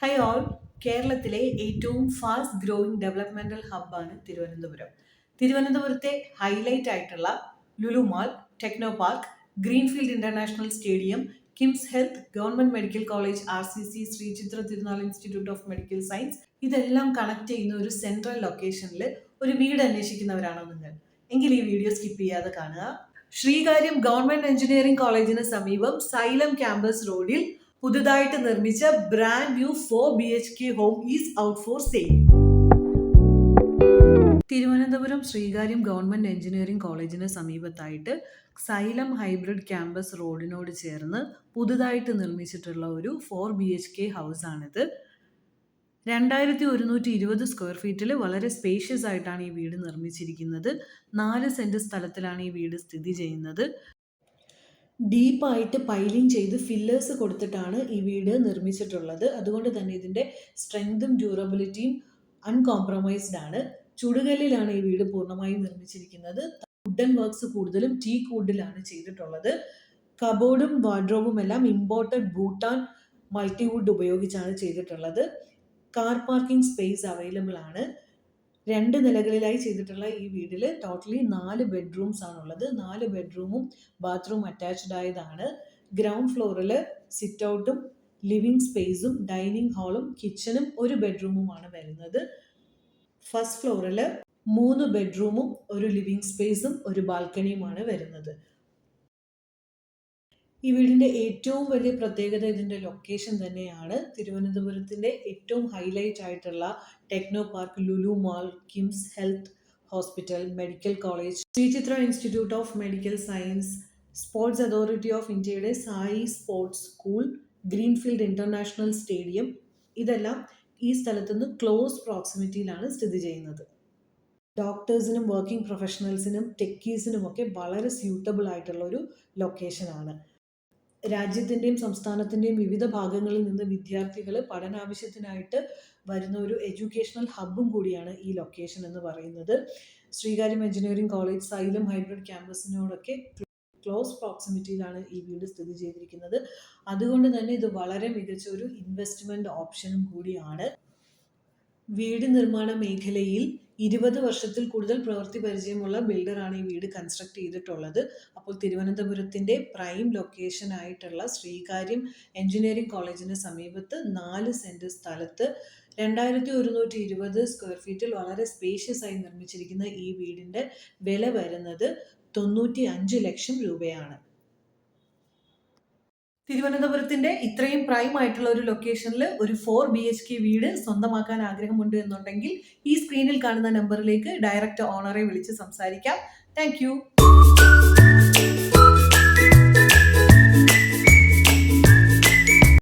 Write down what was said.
High all, കേരളത്തിലെ ഏറ്റവും fast growing developmental ഹബ്ബാണ് തിരുവനന്തപുരം. തിരുവനന്തപുരത്തെ ഹൈലൈറ്റ് ആയിട്ടുള്ള Lulu mall, techno park, greenfield international stadium, KIMS health, government medical college, RCC, Sree Chitra Thirunal institute of medical science ഇതെല്ലാം connect ചെയ്യുന്ന ഒരു സെൻട്രൽ ലൊക്കേഷനിൽ ഒരു വീട് അന്വേഷിക്കുന്നവരാണോ നിങ്ങൾ? എങ്കിൽ ഈ വീഡിയോ സ്കിപ്പ് ചെയ്യാതെ കാണുക. ശ്രീകാര്യം ഗവൺമെന്റ് എഞ്ചിനീയറിംഗ് കോളേജിന് സമീപം സൈലം ക്യാമ്പസ് റോഡിൽ പുതുതായിട്ട് നിർമ്മിച്ച brand new 4 BHK home is out for sale. Thiruvananthapuram Sreekaryam government engineering കോളേജിന് സമീപത്തായിട്ട് സൈലം ഹൈബ്രിഡ് ക്യാമ്പസ് റോഡിനോട് ചേർന്ന് പുതുതായിട്ട് നിർമ്മിച്ചിട്ടുള്ള ഒരു 4 BHK ഹൗസ് ആണിത്. 2120 സ്ക്വയർ ഫീറ്റിൽ വളരെ സ്പേഷ്യസ് ആയിട്ടാണ് ഈ വീട് നിർമ്മിച്ചിരിക്കുന്നത്. 4 സെന്റ് സ്ഥലത്തിലാണ് ഈ വീട് സ്ഥിതി ചെയ്യുന്നത്. ഡീപ്പായിട്ട് പൈലിംഗ് ചെയ്ത് ഫില്ലേഴ്സ് കൊടുത്തിട്ടാണ് ഈ വീട് നിർമ്മിച്ചിട്ടുള്ളത്. അതുകൊണ്ട് തന്നെ ഇതിൻ്റെ സ്ട്രെങ്തും ഡ്യൂറബിലിറ്റിയും അൺകോംപ്രമൈസ്ഡ് ആണ്. ചുടുകല്ലിലാണ് ഈ വീട് പൂർണ്ണമായും നിർമ്മിച്ചിരിക്കുന്നത്. വുഡൻ വർക്ക്സ് കൂടുതലും ടീക്ക് വുഡിലാണ് ചെയ്തിട്ടുള്ളത്. കബോർഡും വാർഡ്രോബും എല്ലാം ഇമ്പോർട്ടഡ് ഭൂട്ടാൻ മൾട്ടിവുഡ് ഉപയോഗിച്ചാണ് ചെയ്തിട്ടുള്ളത്. കാർ പാർക്കിംഗ് സ്പേസ് അവൈലബിൾ ആണ്. 2 നിലകളിലായി ചെയ്തിട്ടുള്ള ഈ വീട്ടിൽ ടോട്ടലി 4 ബെഡ്റൂംസ് ആണുള്ളത്. 4 ബെഡ്റൂമും ബാത്റൂം അറ്റാച്ച്ഡ് ആയതാണ്. ഗ്രൗണ്ട് ഫ്ലോറിൽ സിറ്റ് ഔട്ടും ലിവിംഗ് സ്പേസും ഡൈനിങ് ഹാളും കിച്ചണും 1 ബെഡ്റൂമുമാണ് വരുന്നത്. ഫസ്റ്റ് ഫ്ലോറിൽ 3 ബെഡ്റൂമും 1 ലിവിംഗ് സ്പേസും 1 ബാൽക്കണിയുമാണ് വരുന്നത്. ഈ വീടിൻ്റെ ഏറ്റവും വലിയ പ്രത്യേകത ഇതിൻ്റെ ലൊക്കേഷൻ തന്നെയാണ്. തിരുവനന്തപുരത്തിൻ്റെ ഏറ്റവും ഹൈലൈറ്റ് ആയിട്ടുള്ള techno park, Lulu mall, KIMS health hospital, medical college, Sree Chitra institute of medical science, sports authority of ഇന്ത്യയുടെ SAI sports school, greenfield international stadium ഇതെല്ലാം ഈ സ്ഥലത്തുനിന്ന് ക്ലോസ് പ്രോക്സിമിറ്റിയിലാണ് സ്ഥിതി ചെയ്യുന്നത്. ഡോക്ടേഴ്സിനും വർക്കിംഗ് പ്രൊഫഷണൽസിനും ടെക്കീസിനും ഒക്കെ വളരെ സ്യൂട്ടബിൾ ആയിട്ടുള്ള ഒരു ലൊക്കേഷനാണ്. രാജ്യത്തിൻ്റെയും സംസ്ഥാനത്തിൻ്റെയും വിവിധ ഭാഗങ്ങളിൽ നിന്ന് വിദ്യാർത്ഥികൾ പഠനാവശ്യത്തിനായിട്ട് വരുന്ന ഒരു എഡ്യൂക്കേഷണൽ ഹബ്ബും കൂടിയാണ് ഈ ലൊക്കേഷൻ എന്ന് പറയുന്നത്. Sreekaryam engineering college, Xylem hybrid ക്യാമ്പസിനോടൊക്കെ ക്ലോസ് പ്രോക്സിമിറ്റിയിലാണ് ഈ വീട് സ്ഥിതി ചെയ്തിരിക്കുന്നത്. അതുകൊണ്ട് തന്നെ ഇത് വളരെ മികച്ച ഒരു ഇൻവെസ്റ്റ്മെൻറ്റ് ഓപ്ഷനും കൂടിയാണ്. വീട് നിർമ്മാണ മേഖലയിൽ 20 വർഷത്തിൽ കൂടുതൽ പ്രവൃത്തി പരിചയമുള്ള ബിൽഡറാണ് ഈ വീട് കൺസ്ട്രക്ട് ചെയ്തിട്ടുള്ളത്. അപ്പോൾ തിരുവനന്തപുരത്തിൻ്റെ പ്രൈം ലൊക്കേഷൻ ആയിട്ടുള്ള ശ്രീകാര്യം എഞ്ചിനീയറിംഗ് കോളേജിന് സമീപത്ത് 4 സെൻറ്റ് സ്ഥലത്ത് 2120 സ്ക്വയർ ഫീറ്റിൽ വളരെ സ്പേഷ്യസ് ആയി നിർമ്മിച്ചിരിക്കുന്ന ഈ വീടിൻ്റെ വില വരുന്നത് 95 ലക്ഷം രൂപയാണ്. തിരുവനന്തപുരത്തിന്റെ ഇത്രയും പ്രൈം ആയിട്ടുള്ള ഒരു ലൊക്കേഷനിൽ ഒരു 4 BHK വീട് സ്വന്തമാക്കാൻ ആഗ്രഹമുണ്ട് എന്നുണ്ടെങ്കിൽ ഈ സ്ക്രീനിൽ കാണുന്ന നമ്പറിലേക്ക് ഡയറക്റ്റ് ഓണറെ വിളിച്ച് സംസാരിക്കാം. താങ്ക്